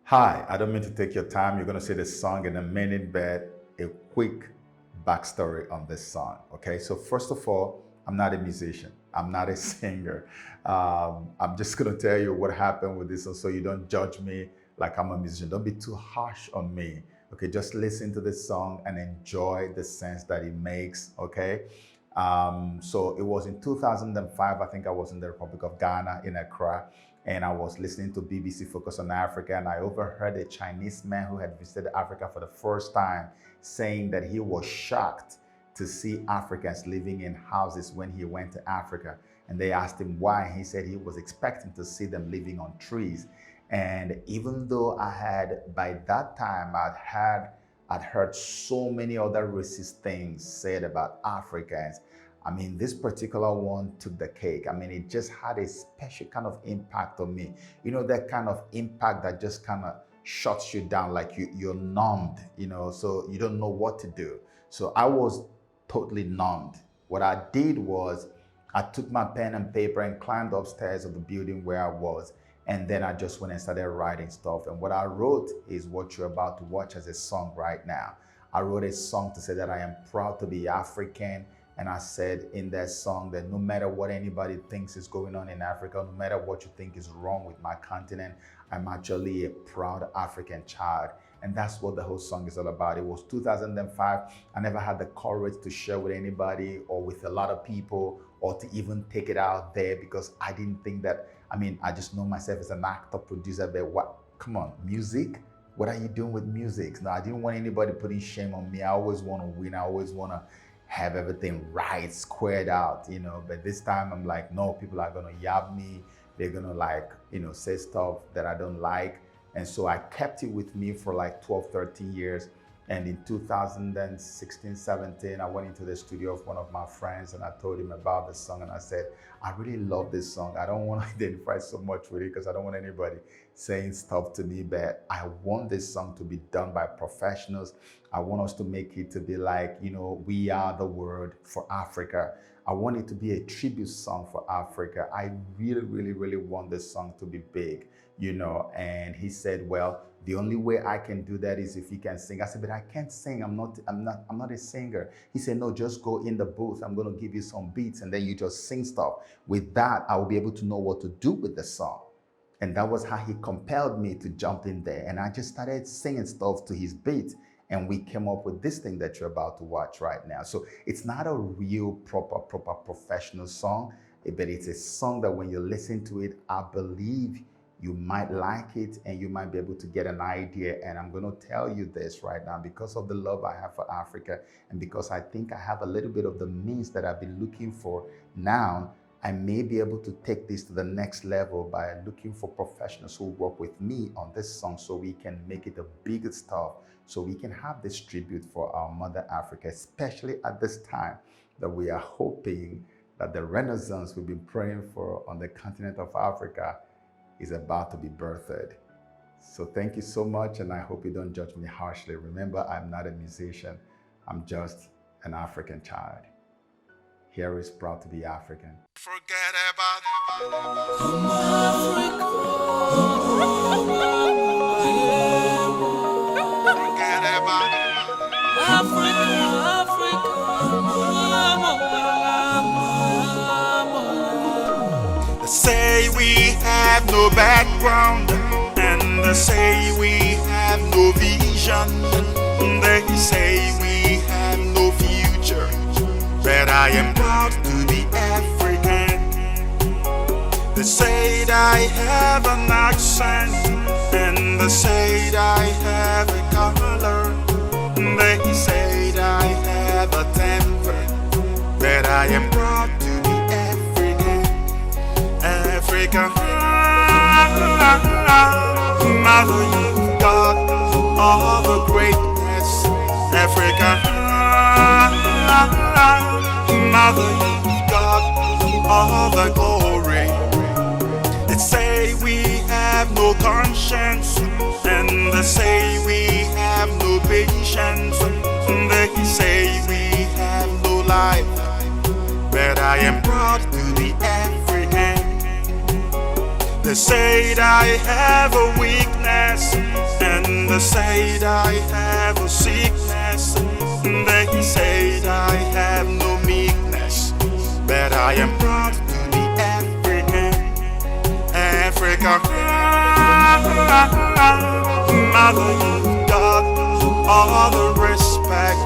Hi, I don't mean to take your time. You're going to see the song in a minute, but a quick backstory on this song. Okay, so first of all, I'm not a musician, I'm not a singer. I'm just going to tell you what happened with this one so you don't judge me like I'm a musician. Don't be too harsh on me. Okay, just listen to this song and enjoy the sense that it makes. Okay. So it was in 2005, I think I was in the Republic of Ghana in Accra, and I was listening to BBC Focus on Africa, and I overheard a Chinese man who had visited Africa for the first time saying that he was shocked to see Africans living in houses when he went to Africa. And they asked him why. He said he was expecting to see them living on trees. And even though I had, by that time, I'd heard so many other racist things said about Africans. I mean, this particular one took the cake. I mean, it just had a special kind of impact on me. You know, that kind of impact that just kind of shuts you down, like you're numbed, you know, so you don't know what to do. So I was totally numbed. What I did was I took my pen and paper and climbed upstairs of the building where I was. And then I just went and started writing stuff. And what I wrote is what you're about to watch as a song right now. I wrote a song to say that I am proud to be African. And I said in that song that no matter what anybody thinks is going on in Africa, no matter what you think is wrong with my continent, I'm actually a proud African child. And that's what the whole song is all about. It was 2005. I never had the courage to share with anybody or with a lot of people or to even take it out there because I didn't think that, I mean, I just know myself as an actor, producer, but what, come on, music? What are you doing with music? No, I didn't want anybody putting shame on me. I always want to win. I always want to have everything right, squared out, you know. But this time I'm like, no, people are going to yab me. They're going to like, you know, say stuff that I don't like. And so I kept it with me for like 12, 13 years. And in 2016, 17, I went into the studio of one of my friends and I told him about the song. And I said, I really love this song. I don't want to identify so much with it because I don't want anybody saying stuff to me, but I want this song to be done by professionals. I want us to make it to be like, you know, we are the word for Africa. I want it to be a tribute song for Africa. I really, really, really want this song to be big, you know. And he said, well, the only way I can do that is if you can sing. I said, but I can't sing. I'm not a singer. He said, no, just go in the booth. I'm going to give you some beats and then you just sing stuff. With that, I will be able to know what to do with the song. And that was how he compelled me to jump in there. And I just started singing stuff to his beat. And we came up with this thing that you're about to watch right now. So it's not a real proper professional song, but it's a song that when you listen to it, I believe you might like it and you might be able to get an idea. And I'm going to tell you this right now because of the love I have for Africa and because I think I have a little bit of the means that I've been looking for now. I may be able to take this to the next level by looking for professionals who work with me on this song so we can make it a bigger stuff, so we can have this tribute for our mother Africa, especially at this time that we are hoping that the renaissance we've been praying for on the continent of Africa is about to be birthed. So thank you so much, and I hope you don't judge me harshly. Remember, I'm not a musician. I'm just an African child. Here is proud to be African. Forget about Forget about They say we have no background, and they say we have no vision. They say we have no future, but I am proud to be African. They say that I have an accent, and they say that I have a color. They say that I have a temper, but I am proud to be African. Africa, mother, you've got all the greatness. Africa, mother, you've got all the glory. They say we have no conscience, and they say we have no patience. They say we have no life, but I am proud to be African. They say that I have a weakness, they said I have a sickness. They said I have no meekness. But I am proud to be African. Africa, mother, you got all the respect.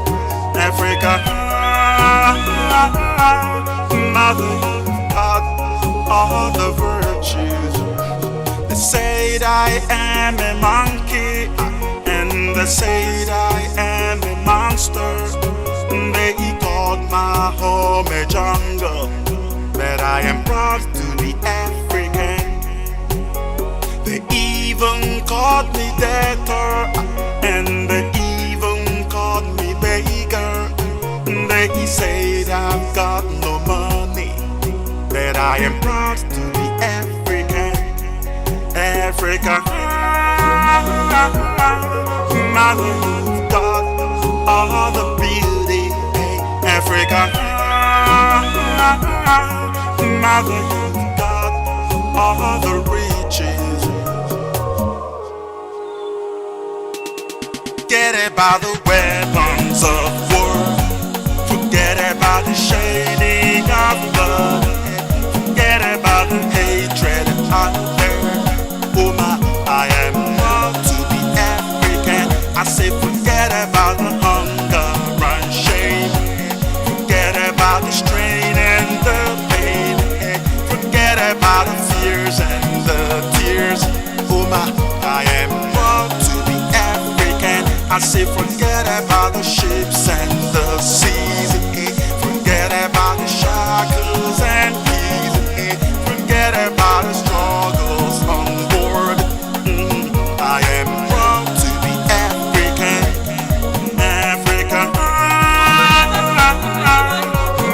Africa, mother, you got all the virtues. They said I am a monkey, and they said I am a monster. They called my home a jungle, but I am proud to be African. They even called me debtor, and they even called me beggar. They said I've got no money, but I am proud to be African. Africa, mother, you've got all the beauty. Africa, mother, you've got all the riches. Forget about the weapons of war. Forget about the shading of blood. Forget about the hatred out there. Oh my, I am proud to be African. I say forget about the hunger and shame. Forget about the strain and the pain. Forget about the fears and the tears. Oh my, I am proud to be African. I say forget about the ships and the seas. Forget about the shackles and keys. Forget about the struggles on board. I am proud to be African. Africa,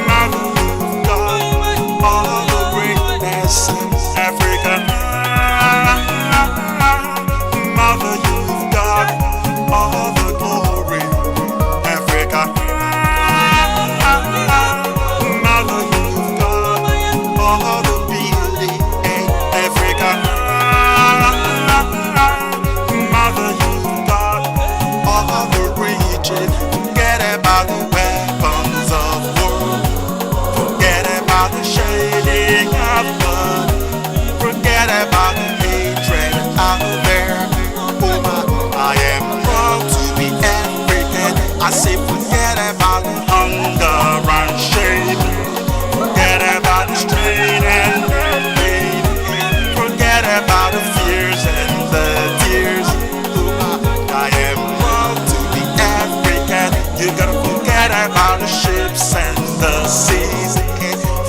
mother, you've got all the greatness. Africa, mother, you've got all the glory. Africa, mother, you've got all the beauty. Africa, mother, you've got all the riches. Forget about the weapons of war. Forget about the shading of blood. Forget about the hatred out there. Oh my, I am proud to be African. I say forget about the hunger and shame. Forget about the strain and the pain. Forget about the fears and the tears. I am proud to be African. You gotta forget about the ships and the seas.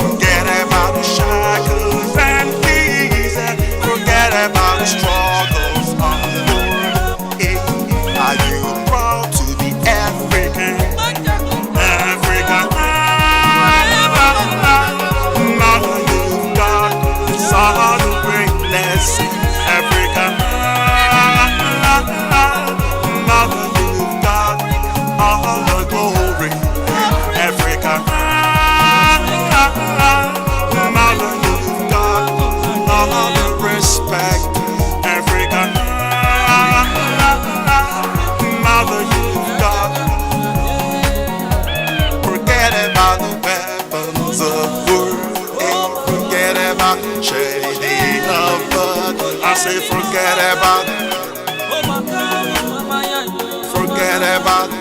Forget about the shackles and keys. Forget about the struggles on board. Are you proud to be African? Africa, mother, you've got all the greatness. Africa, mother, you've got all the glory. Africa, mother, you've got all the respect. Africa, mother, you've got. Forget about the weapons of war. Forget about shading of blood. I say forget about it. Forget about it.